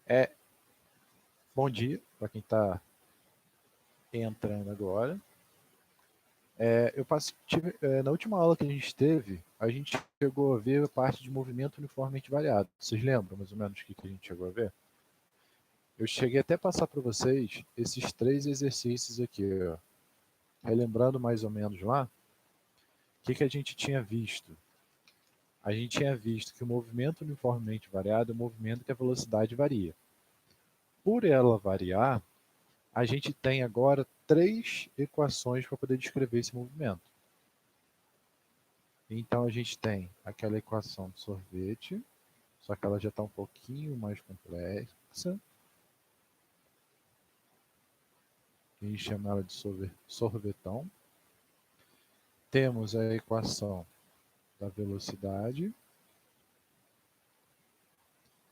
É, bom dia para quem está entrando agora. Na última aula que a gente teve, a gente chegou a ver a parte de movimento uniformemente variado. Vocês lembram mais ou menos o que a gente chegou a ver? Eu cheguei até a passar para vocês esses 3 exercícios aqui, ó. Relembrando mais ou menos lá, o que a gente tinha visto? A gente tinha visto que o movimento uniformemente variado é um movimento que a velocidade varia. Por ela variar, a gente tem agora 3 equações para poder descrever esse movimento. Então a gente tem aquela equação de sorvete, só que ela já está um pouquinho mais complexa. A gente chama ela de sorvetão. Temos a equação da velocidade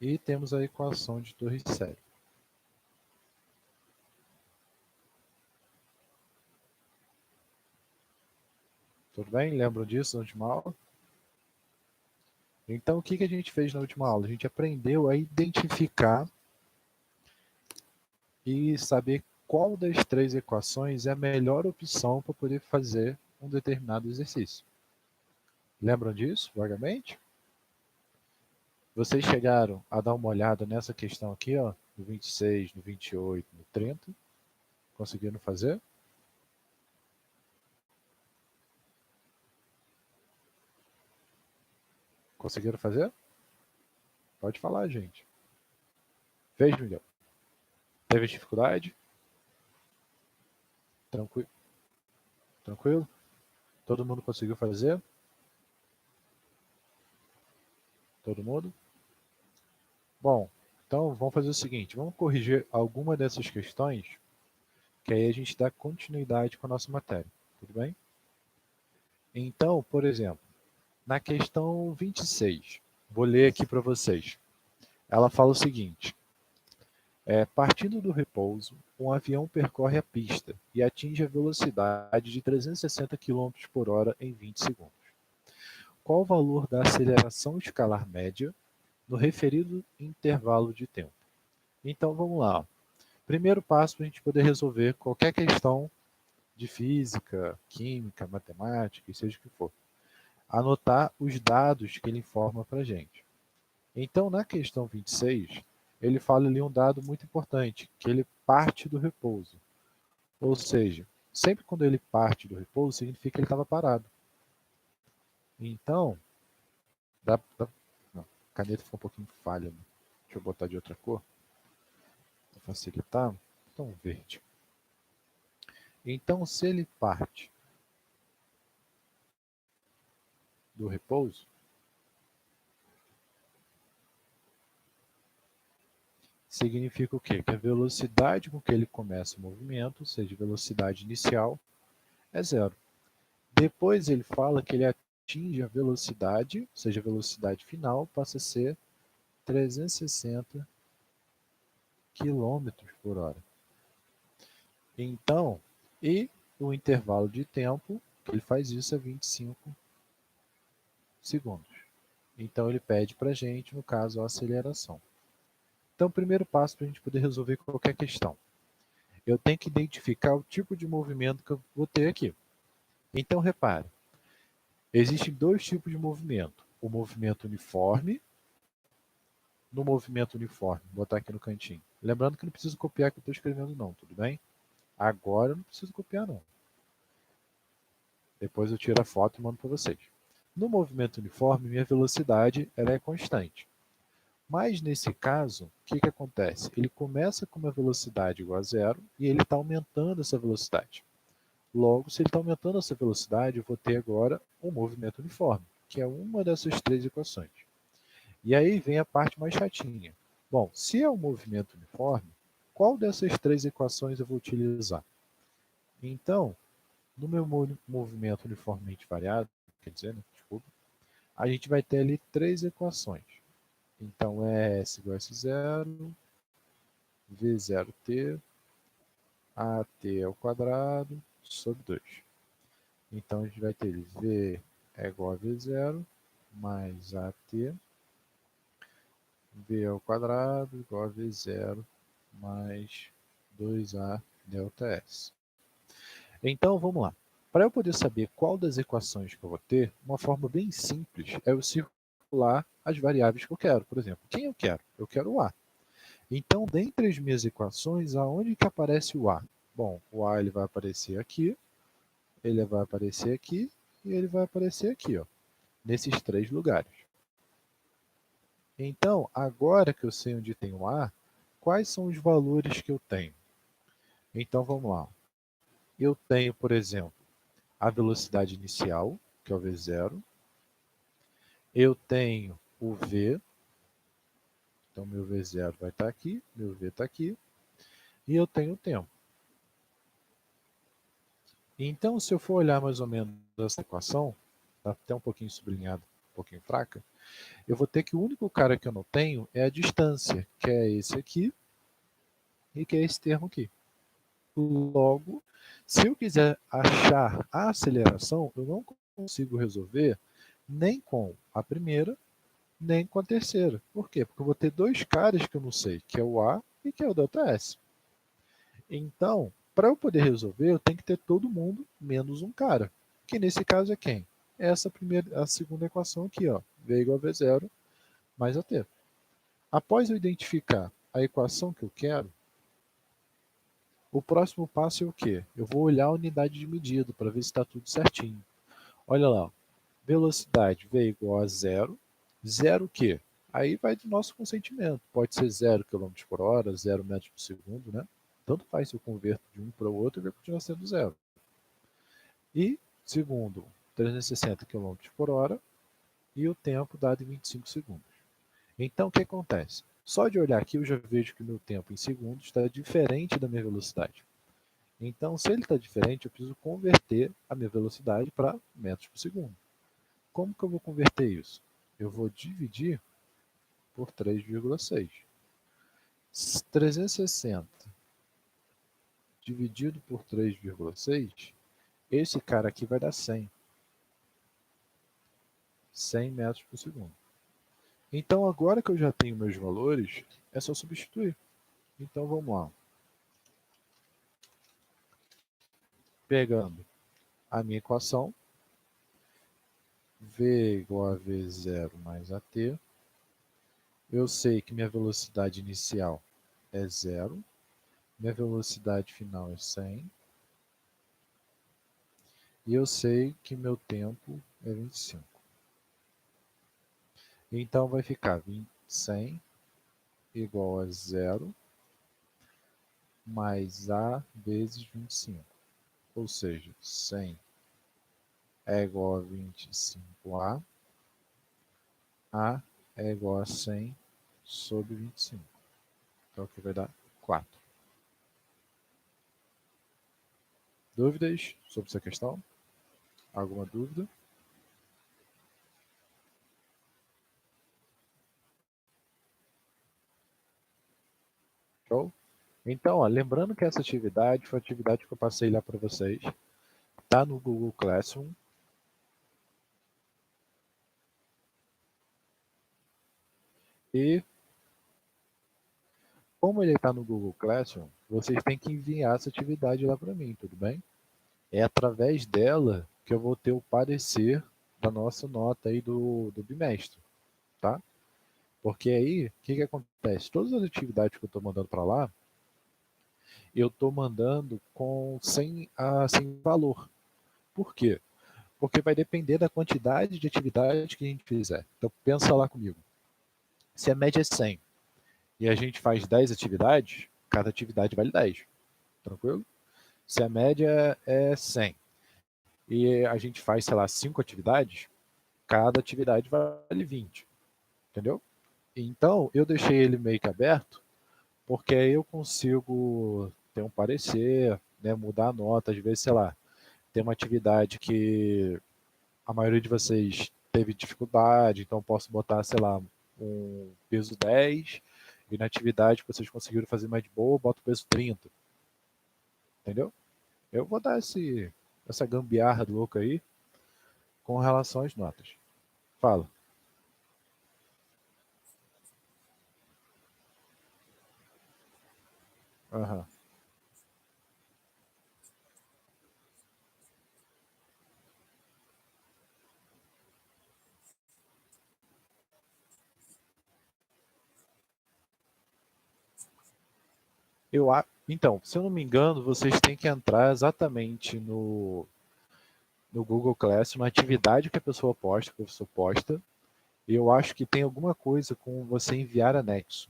e temos a equação de Torricelli. Tudo bem? Lembram disso na última aula? Então, o que a gente fez na última aula? A gente aprendeu a identificar e saber qual das 3 equações é a melhor opção para poder fazer um determinado exercício. Lembram disso, vagamente? Vocês chegaram a dar uma olhada nessa questão aqui, ó, no 26, no 28, no 30? Conseguiram fazer? Conseguiram fazer? Pode falar, gente. Fez, Miguel? Teve dificuldade? Tranquilo? Tranquilo? Todo mundo conseguiu fazer? Todo mundo? Bom, então vamos fazer o seguinte, vamos corrigir alguma dessas questões, que aí a gente dá continuidade com a nossa matéria, tudo bem? Então, por exemplo, na questão 26, vou ler aqui para vocês. Ela fala o seguinte: partindo do repouso, um avião percorre a pista e atinge a velocidade de 360 km por hora em 20 segundos. Qual o valor da aceleração escalar média no referido intervalo de tempo? Então vamos lá. Primeiro passo para a gente poder resolver qualquer questão de física, química, matemática, seja o que for. Anotar os dados que ele informa para a gente. Então, na questão 26, ele fala ali um dado muito importante, que ele parte do repouso. Ou seja, sempre quando ele parte do repouso, significa que ele estava parado. Então, não, a caneta ficou um pouquinho falha. Né? Deixa eu botar de outra cor, para facilitar. Então, verde. Então, se ele parte do repouso, significa o quê? Que a velocidade com que ele começa o movimento, ou seja, velocidade inicial, é zero. Depois ele fala que ele atinge a velocidade, ou seja, a velocidade final passa a ser 360 km por hora. Então, e o intervalo de tempo que ele faz isso é 25 segundos. Então ele pede para a gente, no caso, a aceleração. Então, o primeiro passo para a gente poder resolver qualquer questão. Eu tenho que identificar o tipo de movimento que eu vou ter aqui. Então, repare, existem 2 tipos de movimento. O movimento uniforme, no movimento uniforme, vou botar aqui no cantinho. Lembrando que não preciso copiar o que eu estou escrevendo não, tudo bem? Agora eu não preciso copiar não. Depois eu tiro a foto e mando para vocês. No movimento uniforme, minha velocidade ela é constante. Mas nesse caso, o que acontece? Ele começa com uma velocidade igual a zero e ele está aumentando essa velocidade. Logo, se ele está aumentando essa velocidade, eu vou ter agora um movimento uniforme, que é uma dessas 3 equações. E aí vem a parte mais chatinha. Bom, se é um movimento uniforme, qual dessas 3 equações eu vou utilizar? Então, no meu movimento uniformemente variado, quer dizer, né, desculpa, a gente vai ter ali 3 equações. Então, é S igual a S0, V0t, AT ao quadrado, sobre 2. Então, a gente vai ter V é igual a V0, mais AT, V ao quadrado igual a V0 mais 2A delta S. Então, vamos lá. Para eu poder saber qual das equações que eu vou ter, uma forma bem simples é eu circular as variáveis que eu quero. Por exemplo, quem eu quero? Eu quero o A. Então, dentre as minhas equações, aonde que aparece o A? Bom, o A ele vai aparecer aqui, ele vai aparecer aqui e ele vai aparecer aqui, ó, nesses três lugares. Então, agora que eu sei onde tem o A, quais são os valores que eu tenho? Então, vamos lá. Eu tenho, por exemplo, a velocidade inicial, que é o V0. Eu tenho o V, então meu V0 vai estar aqui, meu V está aqui, e eu tenho o tempo. Então, se eu for olhar mais ou menos essa equação, está até um pouquinho sublinhada, um pouquinho fraca, eu vou ter que o único cara que eu não tenho é a distância, que é esse aqui e que é esse termo aqui. Logo, se eu quiser achar a aceleração, eu não consigo resolver nem com a primeira, nem com a terceira. Por quê? Porque eu vou ter dois caras que eu não sei, que é o A e que é o ΔS. Então, para eu poder resolver, eu tenho que ter todo mundo menos um cara, que nesse caso é quem? Essa primeira, a segunda equação aqui, ó, V igual a V0 mais a T. Após eu identificar a equação que eu quero, o próximo passo é o quê? Eu vou olhar a unidade de medida para ver se está tudo certinho. Olha lá, velocidade V igual a zero. Zero o quê? Aí vai do nosso consentimento. Pode ser 0 km por hora, 0 metros por segundo, né? Tanto faz se eu converto de um para o outro, ele vai continuar sendo zero. E, segundo, 360 km por hora e o tempo dado em 25 segundos. Então, o que acontece? Só de olhar aqui eu já vejo que o meu tempo em segundos está diferente da minha velocidade. Então, se ele está diferente, eu preciso converter a minha velocidade para metros por segundo. Como que eu vou converter isso? Eu vou dividir por 3,6. 360 dividido por 3,6, esse cara aqui vai dar 100. 100 metros por segundo. Então, agora que eu já tenho meus valores, é só substituir. Então, vamos lá. Pegando a minha equação, V igual a V0 mais AT. Eu sei que minha velocidade inicial é 0. Minha velocidade final é 100. E eu sei que meu tempo é 25. Então, vai ficar 100 igual a 0 mais A vezes 25. Ou seja, 100 é igual a 25A. A é igual a 100 sobre 25. Então, aqui vai dar 4. Dúvidas sobre essa questão? Alguma dúvida? Show? Então, ó, lembrando que essa atividade foi a atividade que eu passei lá para vocês. Está no Google Classroom. E como ele está no Google Classroom, vocês têm que enviar essa atividade lá para mim, tudo bem? É através dela que eu vou ter o parecer da nossa nota aí do bimestre, tá? Porque aí, o que acontece? Todas as atividades que eu estou mandando para lá, eu estou mandando sem valor. Por quê? Porque vai depender da quantidade de atividade que a gente fizer. Então, pensa lá comigo. Se a média é 100 e a gente faz 10 atividades, cada atividade vale 10. Tranquilo? Se a média é 100 e a gente faz, sei lá, 5 atividades, cada atividade vale 20. Entendeu? Então, eu deixei ele meio que aberto, porque aí eu consigo ter um parecer, né, mudar a nota. Às vezes, sei lá, tem uma atividade que a maioria de vocês teve dificuldade, então posso botar, sei lá, um peso 10, e na atividade que vocês conseguiram fazer mais de boa, eu boto o peso 30. Entendeu? Eu vou dar essa gambiarra louca aí com relação às notas. Fala. Aham. Então, se eu não me engano, vocês têm que entrar exatamente no Google Classroom, na atividade que a pessoa posta, que o professor posta. E eu acho que tem alguma coisa com você enviar anexo.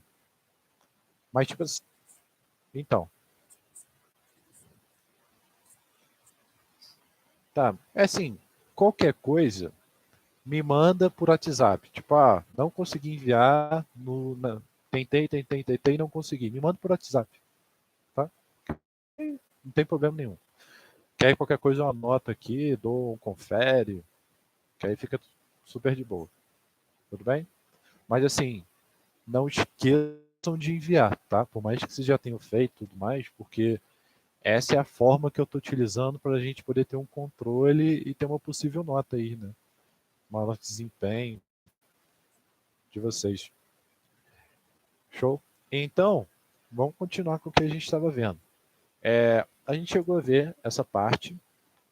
Mas, tipo assim, então, tá. É assim, qualquer coisa, me manda por WhatsApp. Tipo, não consegui enviar tentei, não consegui. Me manda por WhatsApp, tá? Não tem problema nenhum. Que aí qualquer coisa eu anoto aqui, dou um confere, que aí fica super de boa. Tudo bem? Mas assim, não esqueçam de enviar, tá? Por mais que vocês já tenham feito tudo mais, porque essa é a forma que eu estou utilizando para a gente poder ter um controle e ter uma possível nota aí, né? Uma nota de desempenho de vocês. Show? Então, vamos continuar com o que a gente estava vendo. A gente chegou a ver essa parte,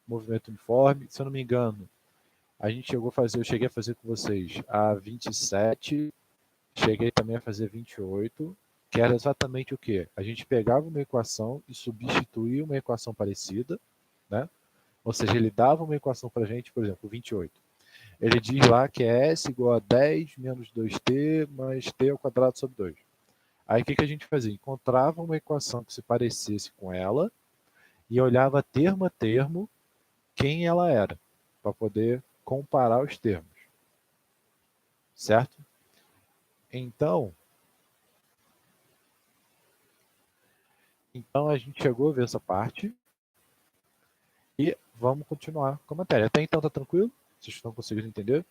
movimento uniforme, se eu não me engano, eu cheguei a fazer com vocês a 27, cheguei também a fazer 28, que era exatamente o quê? A gente pegava uma equação e substituía uma equação parecida, né? Ou seja, ele dava uma equação para a gente, por exemplo, 28. Ele diz lá que é S igual a 10 menos 2t mais t ao quadrado sobre 2. Aí o que a gente fazia? Encontrava uma equação que se parecesse com ela e olhava termo a termo quem ela era, para poder comparar os termos, certo? Então, então a gente chegou a ver essa parte e vamos continuar com a matéria. Até então tá tranquilo? Vocês estão conseguindo entender?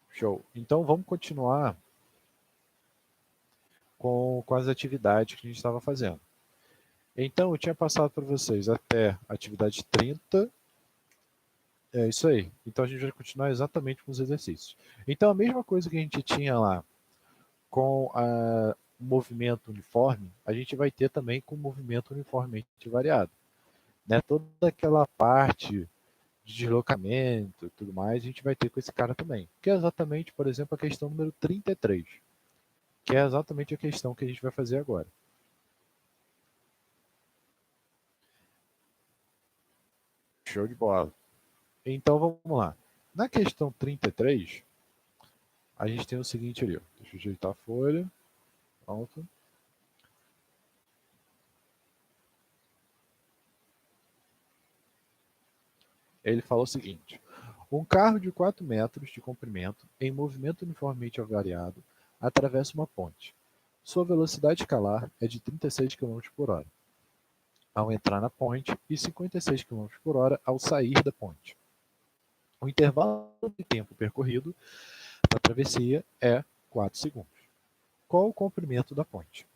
Show. Então vamos continuar com as atividades que a gente estava fazendo. Então eu tinha passado para vocês até a atividade 30. É isso aí. Então a gente vai continuar exatamente com os exercícios. Então a mesma coisa que a gente tinha lá com o movimento uniforme, a gente vai ter também com o movimento uniformemente variado. Né? Toda aquela parte de deslocamento e tudo mais, a gente vai ter com esse cara também. Que é exatamente, por exemplo, a questão número 33, que é exatamente a questão que a gente vai fazer agora. Show de bola. Então vamos lá. Na questão 33, a gente tem o seguinte ali. Ó. Deixa eu ajeitar a folha. Pronto. Ele fala o seguinte: um carro de 4 metros de comprimento, em movimento uniformemente variado, atravessa uma ponte. Sua velocidade escalar é de 36 km por hora ao entrar na ponte e 56 km por hora ao sair da ponte. O intervalo de tempo percorrido da travessia é 4 segundos. Qual o comprimento da ponte?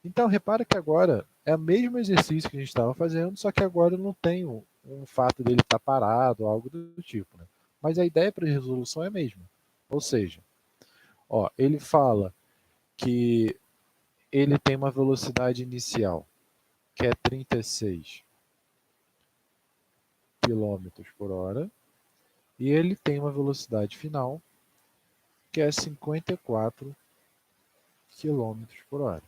Então, repara que agora é o mesmo exercício que a gente estava fazendo, só que agora não tem um fato dele estar parado, algo do tipo. Né? Mas a ideia para a resolução é a mesma. Ou seja, ele fala que ele tem uma velocidade inicial que é 36 km por hora e ele tem uma velocidade final que é 54 km por hora.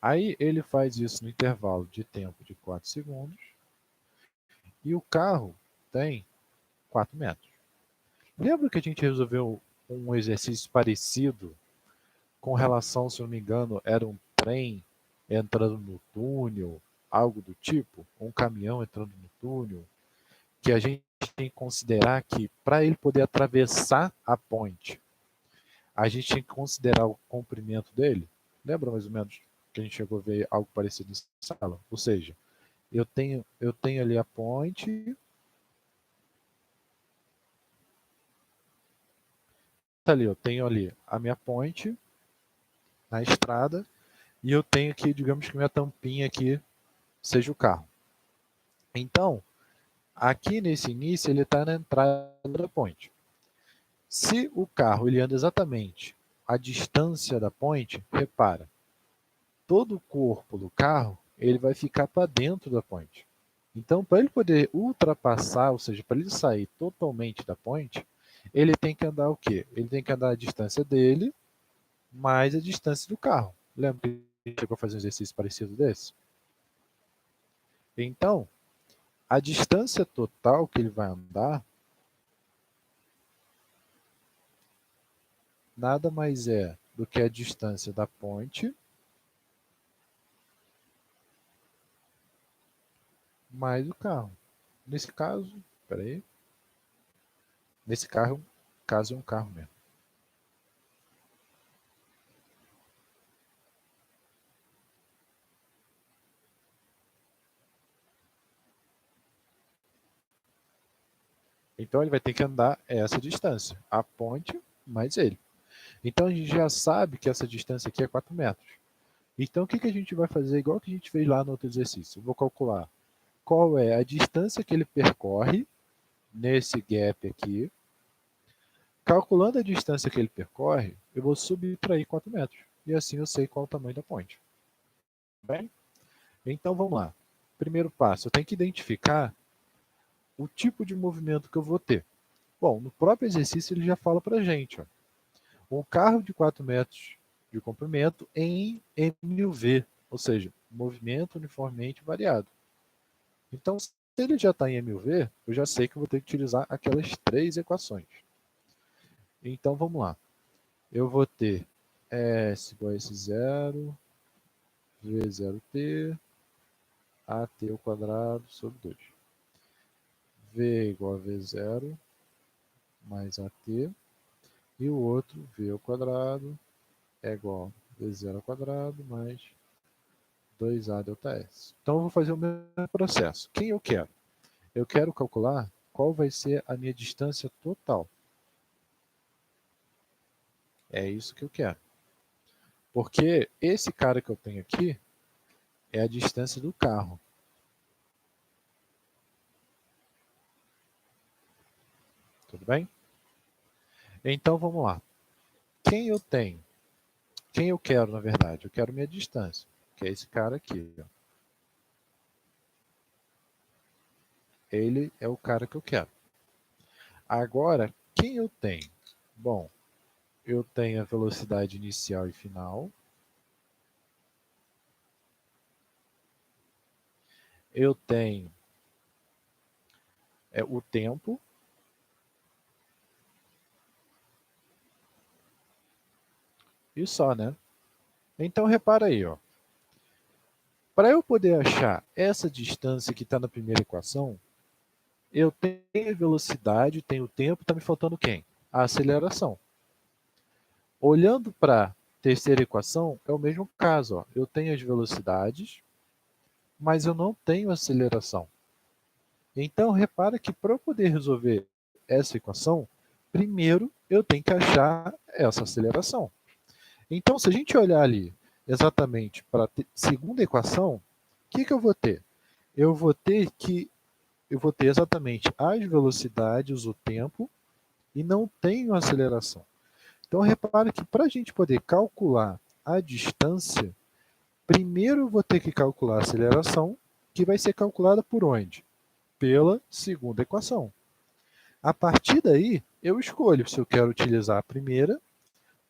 Aí ele faz isso no intervalo de tempo de 4 segundos e o carro tem 4 metros. Lembra que a gente resolveu um exercício parecido com relação, se não me engano, era um trem entrando no túnel, algo do tipo, um caminhão entrando no túnel, que a gente tem que considerar que para ele poder atravessar a ponte, a gente tem que considerar o comprimento dele. Lembra mais ou menos que a gente chegou a ver algo parecido em sala? Ou seja, eu tenho ali a ponte, tá ali, eu tenho ali a minha ponte na estrada e eu tenho aqui, digamos que minha tampinha aqui seja o carro. Então, Aqui nesse início ele está na entrada da ponte. Se o carro ele anda exatamente a distância da ponte, repara, todo o corpo do carro ele vai ficar para dentro da ponte. Então, para ele poder ultrapassar, ou seja, para ele sair totalmente da ponte, ele tem que andar o quê? Ele tem que andar a distância dele mais a distância do carro. Lembra que a gente chegou a fazer um exercício parecido desse? Então, a distância total que ele vai andar nada mais é do que a distância da ponte mais o carro. Nesse caso, peraí, nesse caso é um carro mesmo. Então ele vai ter que andar essa distância, a ponte mais ele. Então a gente já sabe que essa distância aqui é 4 metros. Então o que, que a gente vai fazer igual que a gente fez lá no outro exercício? Eu vou calcular qual é a distância que ele percorre nesse gap aqui. Calculando a distância que ele percorre, eu vou subtrair 4 metros. E assim eu sei qual é o tamanho da ponte. Bem? Então vamos lá. Primeiro passo, eu tenho que identificar o tipo de movimento que eu vou ter. Bom, no próprio exercício ele já fala para a gente. Ó, um carro de 4 metros de comprimento em MUV, ou seja, movimento uniformemente variado. Então, se ele já está em MUV, eu já sei que eu vou ter que utilizar aquelas três equações. Então, vamos lá. Eu vou ter S igual a S0, V0T, AT ao quadrado sobre 2. V igual a V0 mais AT. E o outro, V ao quadrado, é igual a V0 ao quadrado mais 2A ΔS. Então, eu vou fazer o mesmo processo. Quem eu quero? Eu quero calcular qual vai ser a minha distância total. É isso que eu quero. Porque esse cara que eu tenho aqui é a distância do carro. Tudo bem? Então, vamos lá. Quem eu tenho? Quem eu quero, na verdade? Eu quero minha distância, que é esse cara aqui. Ó. Ele é o cara que eu quero. Agora, quem eu tenho? Bom, eu tenho a velocidade inicial e final. Eu tenho o tempo. E só, né? Então, repara aí, ó. Para eu poder achar essa distância que está na primeira equação, eu tenho a velocidade, tenho o tempo, está me faltando quem? A aceleração. Olhando para a terceira equação, é o mesmo caso. Ó. Eu tenho as velocidades, mas eu não tenho aceleração. Então, repara que para eu poder resolver essa equação, primeiro eu tenho que achar essa aceleração. Então, se a gente olhar ali exatamente para a segunda equação, o que eu vou ter? Eu vou ter exatamente as velocidades, o tempo, e não tenho aceleração. Então, repare que para a gente poder calcular a distância, primeiro eu vou ter que calcular a aceleração, que vai ser calculada por onde? Pela segunda equação. A partir daí, eu escolho se eu quero utilizar a primeira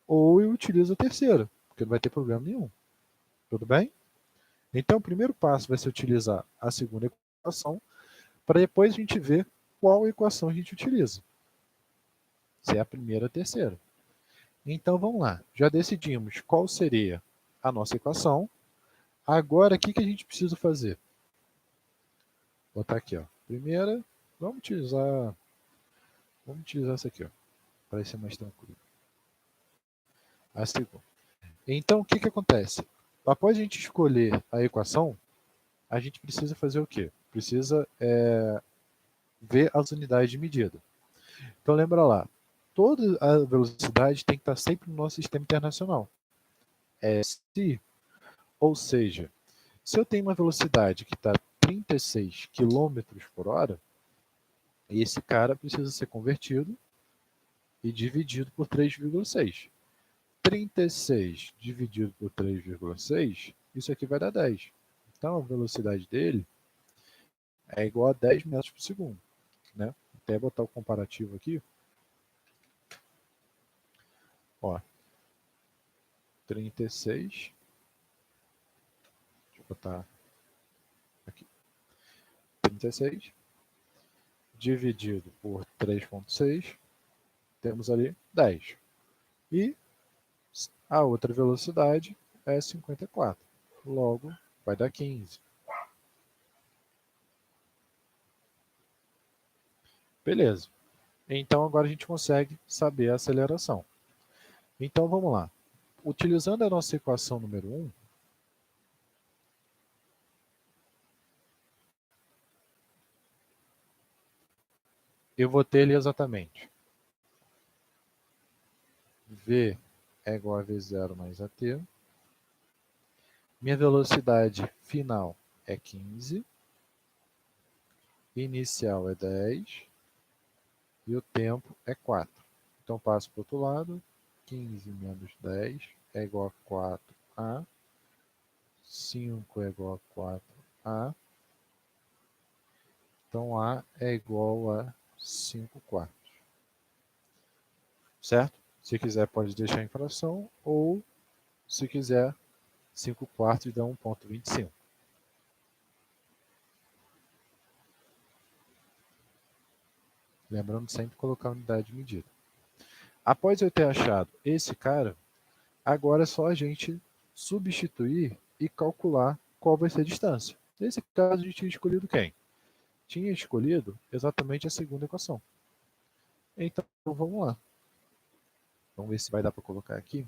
ou eu utilizo a terceira, porque não vai ter problema nenhum. Tudo bem? Então, o primeiro passo vai ser utilizar a segunda equação, para depois a gente ver qual equação a gente utiliza. Se é a primeira ou a terceira. Então, vamos lá. Já decidimos qual seria a nossa equação. Agora, o que a gente precisa fazer? Vou botar aqui, ó. Primeira, vamos utilizar essa aqui, ó, para ser mais tranquilo. A segunda. Então, o que acontece? Após a gente escolher a equação, a gente precisa fazer o quê? Precisa ver as unidades de medida. Então, lembra lá, toda a velocidade tem que estar sempre no nosso sistema internacional. SI, ou seja, se eu tenho uma velocidade que está 36 km por hora, esse cara precisa ser convertido e dividido por 3,6. 36 dividido por 3,6, isso aqui vai dar 10. Então, a velocidade dele é igual a 10 metros por segundo. Né? Até botar o comparativo aqui. Ó, 36. Deixa eu botar aqui. 36 dividido por 3,6, temos ali 10. E a outra velocidade é 54. Logo, vai dar 15. Beleza. Então, agora a gente consegue saber a aceleração. Então, vamos lá. Utilizando a nossa equação número 1, eu vou ter ali exatamente V é igual a V0 mais AT. Minha velocidade final é 15. Inicial é 10. E o tempo é 4. Então, passo para o outro lado. 15 menos 10 é igual a 4A. 5 é igual a 4A. Então, A é igual a 5 quartos. Certo? Se quiser, pode deixar em fração. Ou, se quiser, 5 quartos dá 1,25. Lembrando sempre de colocar a unidade de medida. Após eu ter achado esse cara, agora é só a gente substituir e calcular qual vai ser a distância. Nesse caso, a gente tinha escolhido quem? Tinha escolhido exatamente a segunda equação. Então, vamos lá. Vamos ver se vai dar para colocar aqui.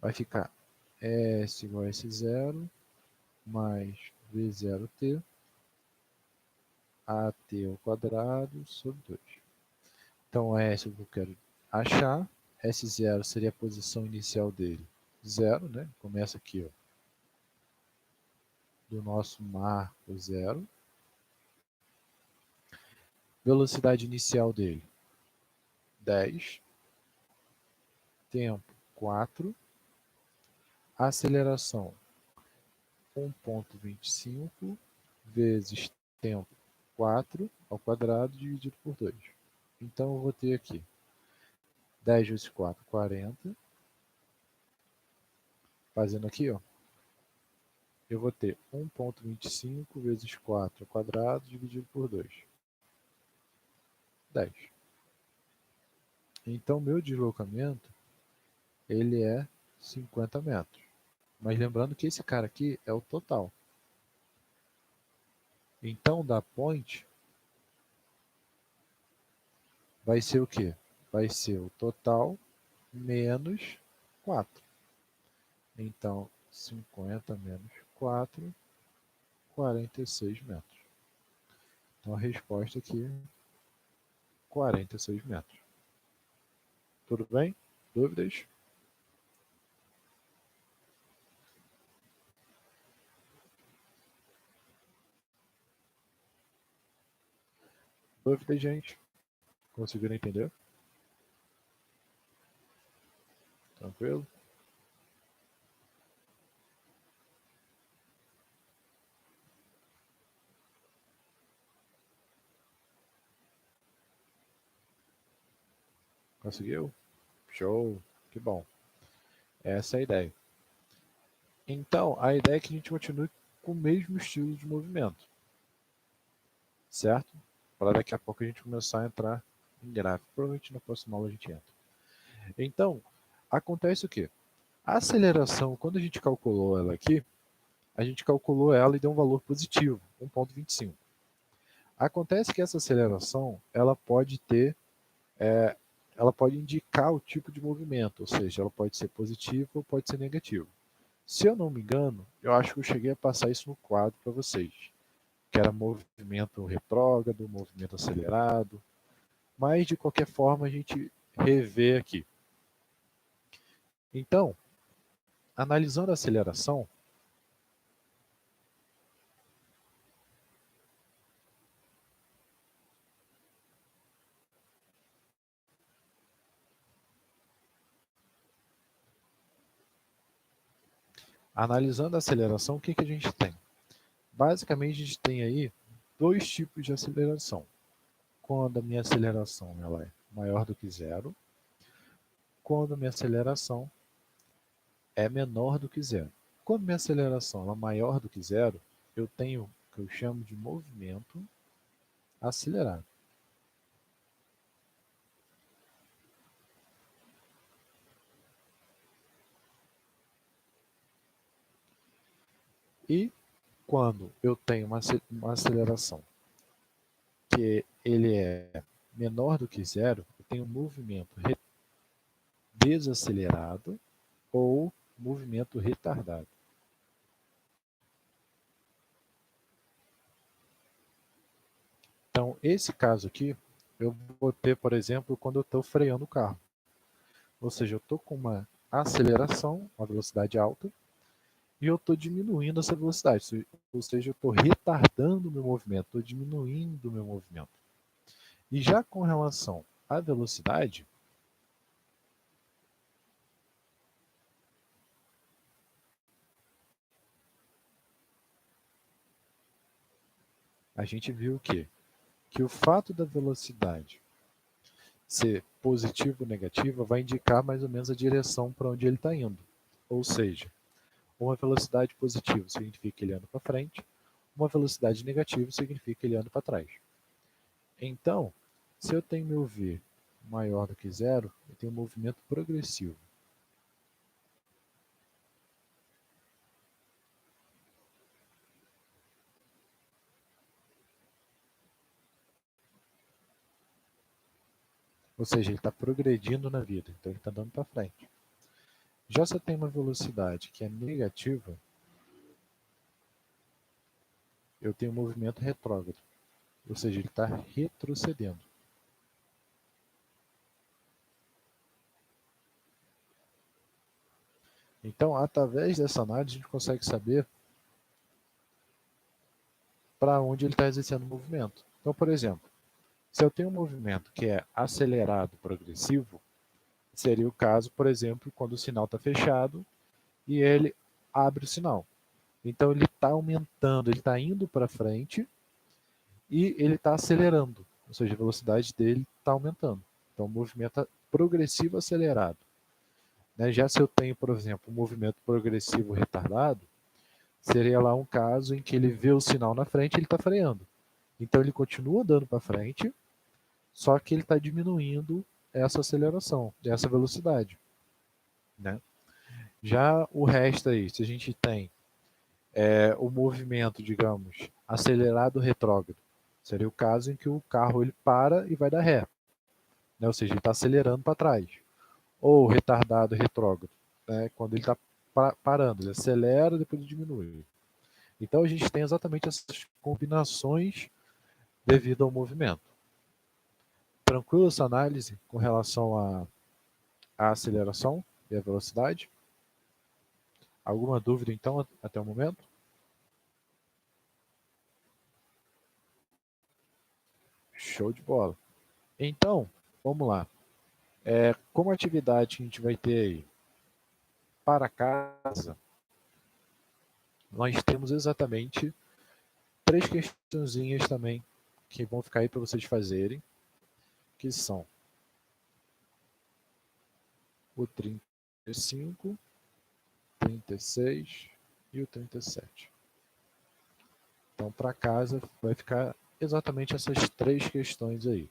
Vai ficar S igual a S0 mais V0t AT ao quadrado sobre 2. Então, S eu quero achar. S0 seria a posição inicial dele. 0, né? Começa aqui, ó, do nosso marco 0. Velocidade inicial dele, 10. Tempo, 4. Aceleração, 1,25 vezes tempo, 4 ao quadrado dividido por 2. Então, eu vou ter aqui 10 vezes 4, 40. Fazendo aqui, ó, eu vou ter 1,25 vezes 4 ao quadrado dividido por 2. 10. Então, meu deslocamento, ele é 50 metros. Mas lembrando que esse cara aqui é o total. Então, da ponte, vai ser o quê? Vai ser o total menos 4. Então, 50 menos 4, 46 metros. Então, a resposta aqui é 46 metros. Tudo bem? Dúvidas? Dúvidas, gente? Conseguiram entender? Tranquilo? Conseguiu? Show! Que bom. Essa é a ideia. Então, a ideia é que a gente continue com o mesmo estilo de movimento. Certo? Para daqui a pouco a gente começar a entrar em gráfico. Provavelmente na próxima aula a gente entra. Então, acontece o quê? A aceleração, quando a gente calculou ela aqui, a gente calculou ela e deu um valor positivo, 1,25. Acontece que essa aceleração, ela pode indicar o tipo de movimento, ou seja, ela pode ser positiva ou pode ser negativa. Se eu não me engano, eu acho que eu cheguei a passar isso no quadro para vocês, que era movimento retrógrado, movimento acelerado, mas de qualquer forma a gente revê aqui. Então, analisando a aceleração, Analisando a aceleração, o que a gente tem? Basicamente, a gente tem aí dois tipos de aceleração. Quando a minha aceleração ela é maior do que zero, quando a minha aceleração é menor do que zero. Quando minha aceleração ela é maior do que zero, eu tenho o que eu chamo de movimento acelerado. E quando eu tenho uma aceleração que ele é menor do que zero, eu tenho um movimento desacelerado ou movimento retardado. Então, esse caso aqui, eu vou ter, por exemplo, quando eu estou freando o carro. Ou seja, eu estou com uma aceleração, uma velocidade alta, e eu estou diminuindo essa velocidade. Ou seja, eu estou retardando o meu movimento, estou diminuindo o meu movimento. E já com relação à velocidade, a gente viu o quê? Que o fato da velocidade ser positiva ou negativa vai indicar mais ou menos a direção para onde ele está indo. Ou seja, uma velocidade positiva significa que ele anda para frente, uma velocidade negativa significa que ele anda para trás. Então, se eu tenho meu V maior do que zero, eu tenho um movimento progressivo. Ou seja, ele está progredindo na vida, então ele está andando para frente. Já se eu tenho uma velocidade que é negativa, eu tenho um movimento retrógrado, ou seja, ele está retrocedendo. Então, através dessa análise, a gente consegue saber para onde ele está exercendo o movimento. Então, por exemplo, se eu tenho um movimento que é acelerado progressivo, seria o caso, por exemplo, quando o sinal está fechado e ele abre o sinal. Então ele está aumentando, ele está indo para frente e ele está acelerando, ou seja, a velocidade dele está aumentando. Então o movimento é progressivo acelerado. Né? Já se eu tenho, por exemplo, um movimento progressivo retardado, seria lá um caso em que ele vê o sinal na frente e ele está freando. Então ele continua andando para frente, só que ele está diminuindo essa aceleração, essa velocidade. Né? Já o resto aí, se a gente tem o movimento, digamos, acelerado retrógrado, seria o caso em que o carro ele para e vai dar ré, né? Ou seja, ele está acelerando para trás. Ou retardado retrógrado, né? Quando ele está parando, ele acelera e depois diminui. Então a gente tem exatamente essas combinações devido ao movimento. Tranquilo essa análise com relação à aceleração e à velocidade? Alguma dúvida então até o momento? Show de bola. Então, vamos lá. Como atividade que a gente vai ter aí para casa, nós temos exatamente três questõezinhas também que vão ficar aí para vocês fazerem, que são o 35, 36 e o 37. Então, para casa, vai ficar exatamente essas três questões aí,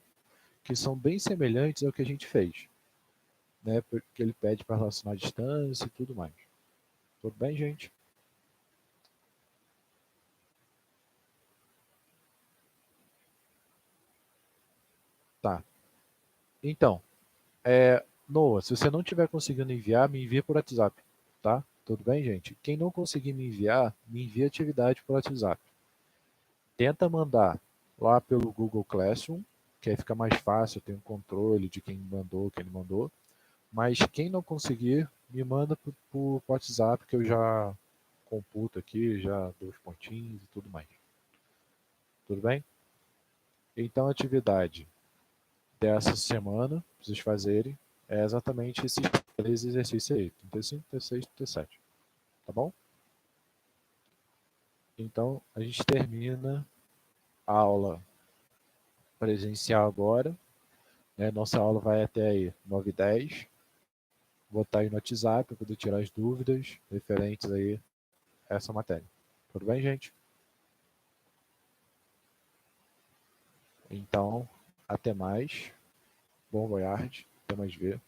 que são bem semelhantes ao que a gente fez, né? Porque ele pede para relacionar a distância e tudo mais. Tudo bem, gente? Tá. Então, Noah, se você não estiver conseguindo enviar, me envia por WhatsApp, tá? Tudo bem, gente? Quem não conseguir me enviar, me envia atividade por WhatsApp. Tenta mandar lá pelo Google Classroom, que aí fica mais fácil, tem um controle de quem mandou, quem não mandou. Mas quem não conseguir, me manda por WhatsApp, que eu já computo aqui, já dou os pontinhos e tudo mais. Tudo bem? Então, a atividade dessa semana, para vocês fazerem, é exatamente esses três exercícios aí, 35, 36 e 37. Tá bom? Então, a gente termina a aula presencial agora, né? Nossa aula vai até aí 9h10. Vou estar aí no WhatsApp para poder tirar as dúvidas referentes aí a essa matéria. Tudo bem, gente? Então, até mais. Bom voyage. Até mais ver.